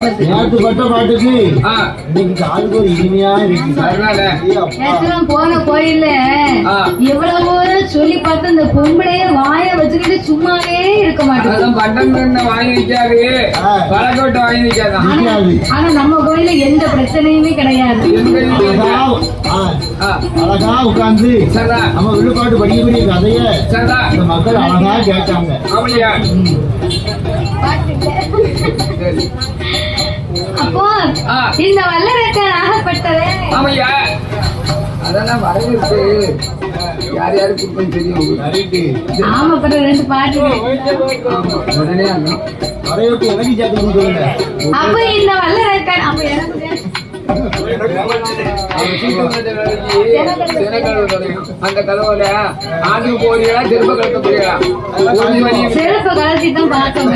பட்ட பாட்டுக்கு இன்னைக்கு காலுக்கு ஒரு இனிமையா இருக்கு. போன கோயில்ல எவ்வளவோ சொல்லி பார்த்து இந்த பொம்பளைய வாய வச்சுக்கிட்டு சும்மாவே இருக்க மாட்டேன். பட்டன் வாங்கி நிக்காது, பழக்கோட்டை வாங்கி நிக்காது. ஆனா நம்ம கோயில்ல எந்த பிரச்சனையுமே கிடையாது. அழகா உட்கார்ந்து நம்ம விழுப்பாட்டு படிக்கக்கூடிய கதைய இந்த மக்கள் அழகா கேட்டாங்க. அப்போ இந்த வல்லரக்க ஆகப்பட்டதே அதெல்லாம் வரவேற்பு யார் யாரு கொடுப்பேன்னு தெரியும். ஆமாப்பட்ட ரெண்டு பாட்டு உடனே வரவேற்பு எனக்கு கேட்கணும்னு சொல்லுங்க. அப்ப இந்த வல்லரக்க அப்ப எனக்கு அந்த கதவுல ஆண்டு போறீங்களா செருப்ப கலக்க போறீங்களா? செருப்ப கலத்தி தான் பார்த்தோம்.